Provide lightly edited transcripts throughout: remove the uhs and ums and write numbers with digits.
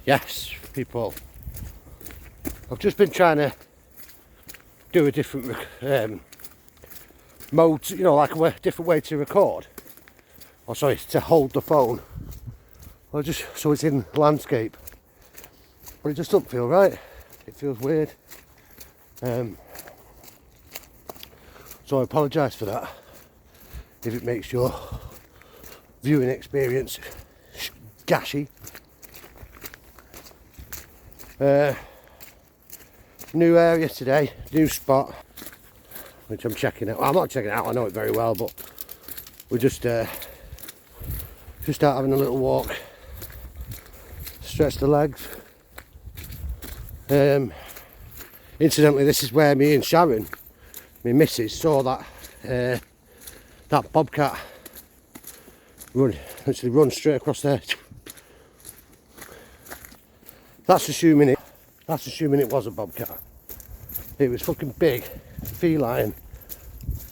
Yes, people. I've just been trying to do a different mode, you know, like a different way to record. Or sorry, to hold the phone. Or just so it's in landscape. But it just doesn't feel right. It feels weird. So I apologise for that. If it makes your viewing experience gashy. New area today, new spot, which I'm checking out. Well, I'm not checking it out, I know it very well, but we're just out having a little walk, stretch the legs. Incidentally, this is where me and Sharon, my missus, saw that that bobcat literally run straight across there. That's assuming it was a bobcat. It was fucking big, feline,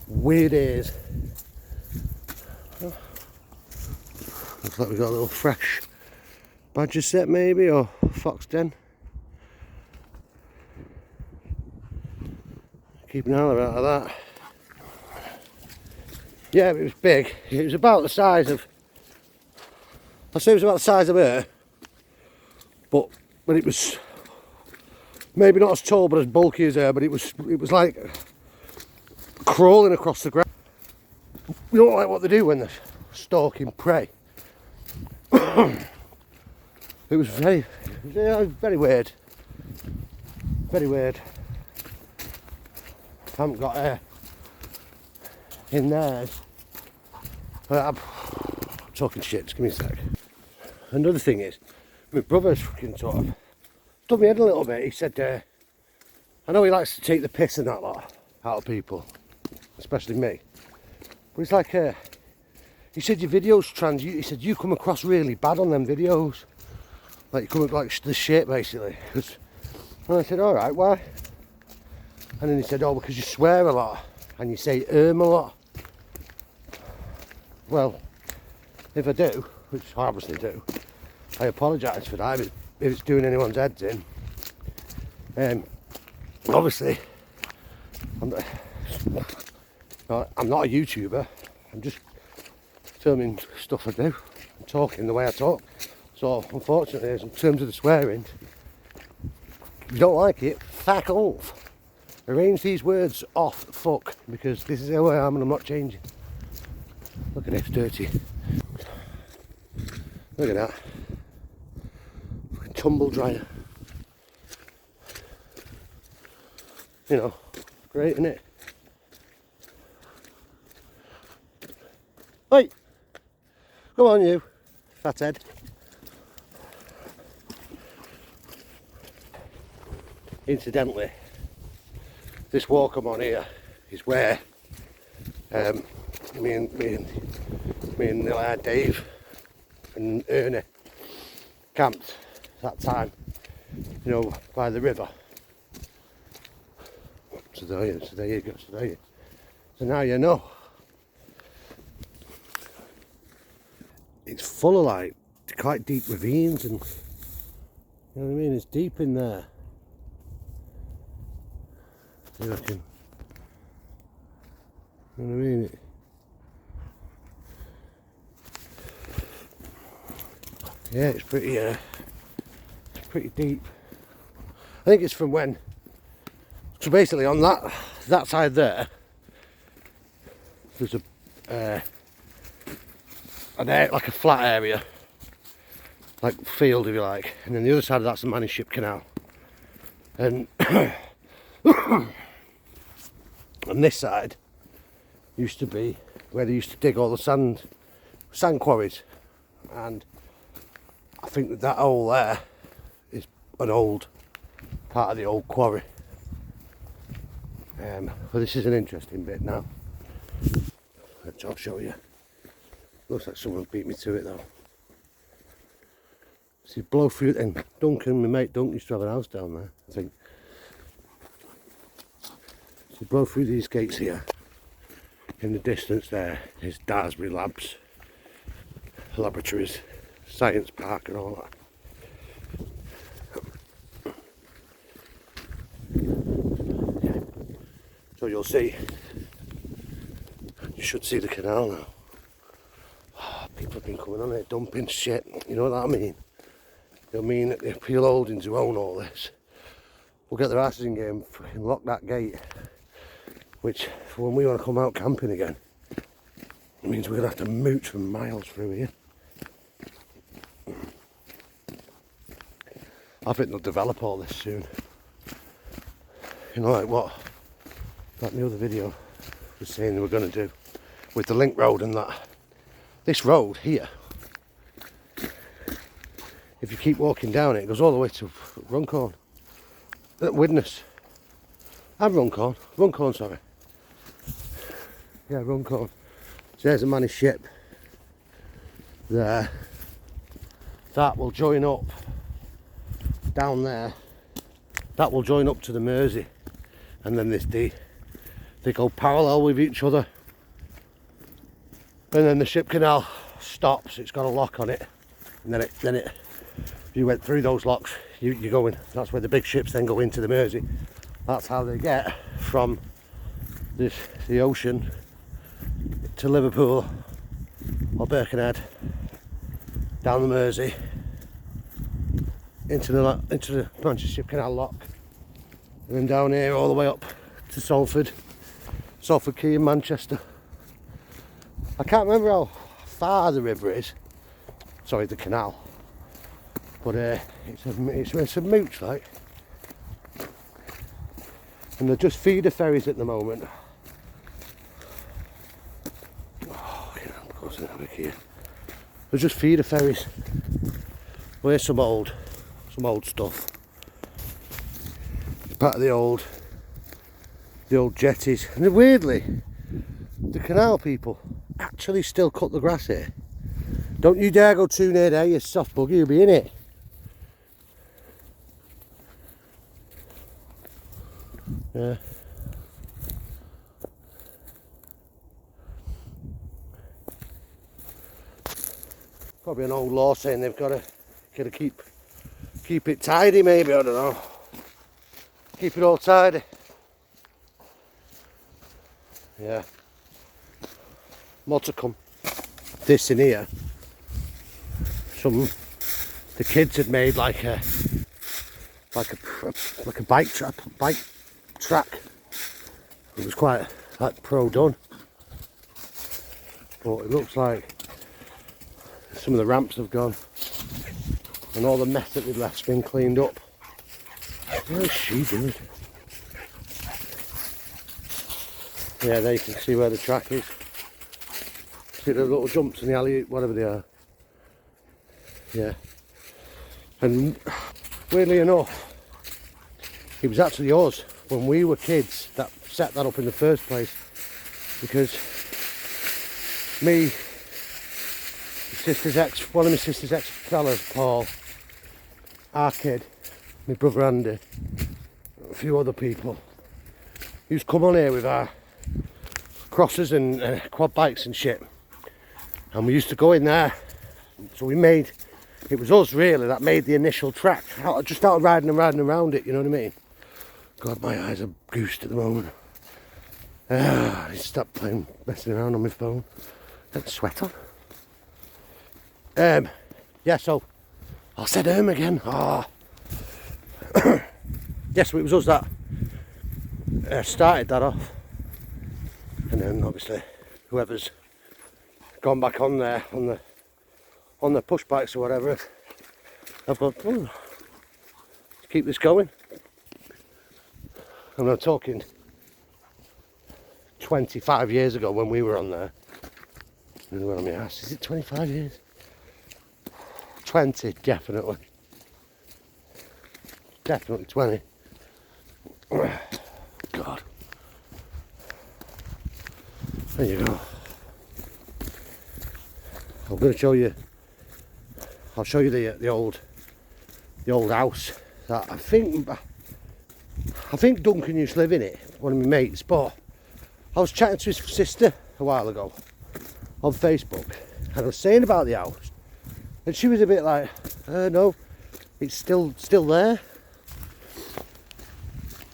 weird ears. Looks like we've got a little fresh badger set maybe, or fox den. Keep an eye out of that. Yeah, it was big. It was about the size of, I'd say it was about the size of her, but it was maybe not as tall but as bulky as her, but it was like crawling across the ground. You know, like what they do when they're stalking prey. It was very weird. Very weird. I haven't got her in there. I'm talking shit, just give me a sec. Another thing is, my brother's fucking sort of done me head a little bit. He said, I know he likes to take the piss and that lot out of people, especially me. But it's like, he said your videos he said you come across really bad on them videos. Like you come up like the shit basically. And I said, alright, why? And then he said, oh, because you swear a lot and you say a lot. Well, if I do, which I obviously do, I apologise for that if it's doing anyone's heads in. Obviously, I'm not a YouTuber. I'm just filming stuff I do and talking the way I talk. So, unfortunately, in terms of the swearing, if you don't like it, fuck off. Arrange these words off, fuck, because this is who I am and I'm not changing. Look at this, dirty. Look at that. Fucking tumble dryer. You know, great, isn't it? Hey! Come on, you fathead. Incidentally, this walk I'm on here is where me and Dave and Ernie camped that time, you know, by the river. So there you go. So now you know. It's full of like quite deep ravines and, you know what I mean, it's deep in there. I reckon. You know what I mean? Yeah, it's pretty deep. I think it's from when. So basically, on that side there, there's like a flat area, like field if you like, and then the other side of that's the Maniship Canal, and on this side used to be where they used to dig all the sand quarries, and I think that hole there is an old part of the old quarry. But this is an interesting bit now. I'll show you. Looks like someone beat me to it though. See, blow through, and Duncan, my mate Duncan, used to have a house down there, I think. So blow through these gates here. In the distance there is Daresbury Labs, laboratories, science park and all that. So you'll see, you should see the canal now. Oh, people have been coming on it, dumping shit, you know what I mean? You know what I mean? The Peel Holdings who own all this will get their asses in game, fucking lock that gate, which for when we want to come out camping again, it means we're going to have to mooch for miles through here. I think they'll develop all this soon. You know, like what that in the other video was saying they were going to do with the link road and that. This road here, if you keep walking down it, it goes all the way to Runcorn, Widnes, and Runcorn, sorry. Yeah, Runcorn. So there's a managed ship there. That will join up down there. That will join up to the Mersey, and then they go parallel with each other. And then the ship canal stops. It's got a lock on it, and then it. If you went through those locks, you go in. That's where the big ships then go into the Mersey. That's how they get from the ocean to Liverpool or Birkenhead, down the Mersey, into the Manchester Ship Canal lock, and then down here all the way up to Salford Quay in Manchester. I can't remember how far the river is, sorry, the canal, but it's a mooch like, and they're just feeder ferries at the moment. Oh, yeah, I'm closing over here. They're just feeder ferries. Where's some old stuff. It's part of the old jetties, and weirdly, the canal people actually still cut the grass here. Don't you dare go too near there, you soft bugger, you'll be in it. Yeah. Probably an old law saying they've got to keep it tidy, maybe, I don't know. Keep it all tidy. Yeah. More to come. This in here, the kids had made like a bike track. It was quite like pro done, but it looks like some of the ramps have gone and all the mess that we've left's been cleaned up. What is she doing? Yeah, there you can see where the track is. See the little jumps in the alley, whatever they are. Yeah. And weirdly enough, it was actually us, when we were kids, that set that up in the first place. Because one of my sister's ex fellas, Paul, our kid, my brother Andy, a few other people, used to come on here with our crossers and quad bikes and shit. And we used to go in there. So it was us really that made the initial track. I just started riding around it, you know what I mean? God, my eyes are goosed at the moment. I need to stop messing around on my phone. Get the sweat on. Yeah, so I said again. Oh. Yeah, so it was us that started that off. And then obviously whoever's gone back on there on the push bikes or whatever, I've got let's keep this going. And I'm talking 25 years ago when we were on there. And went on my ass. Is it 25 years? 20, definitely. Definitely 20. God. There you go. I'm going to show you. I'll show you the old house that I think Duncan used to live in it. One of my mates, but I was chatting to his sister a while ago on Facebook, and I was saying about the house, and she was a bit like, "No, it's still there."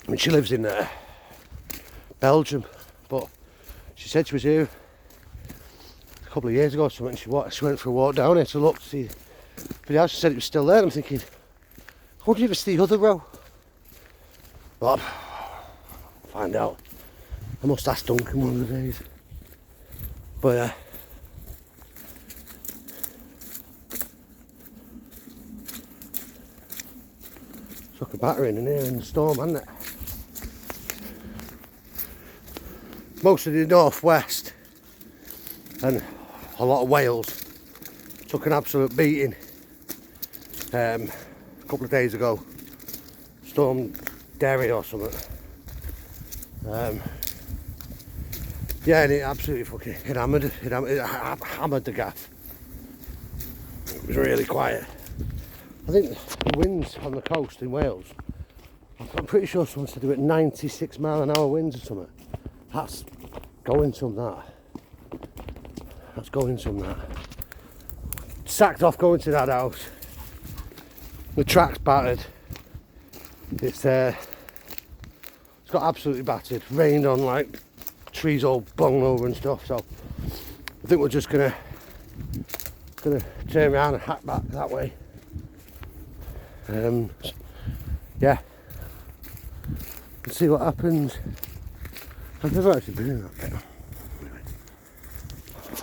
I mean, she lives in there, Belgium, but she said she was here a couple of years ago or something. She went for a walk down here to look to see. But the house said it was still there. I'm thinking, I wonder if it's the other row. But find out. I must ask Duncan one of the days. But took a battering in here in the storm, hasn't it? Most of the northwest and a lot of Wales took an absolute beating a couple of days ago. Storm Derry or something. Yeah, and it absolutely fucking hammered the gaff. It was really quiet. I think the winds on the coast in Wales, I'm pretty sure someone said they were at 96 mile an hour winds or something. That's going some that. That's going some that. Sacked off going to that house. The track's battered. It's got absolutely battered. Rained on, like trees all blown over and stuff. So I think we're just gonna turn around and hack back that way. Yeah. Let's see what happens. I've never actually been in that bit.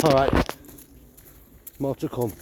Alright. More to come.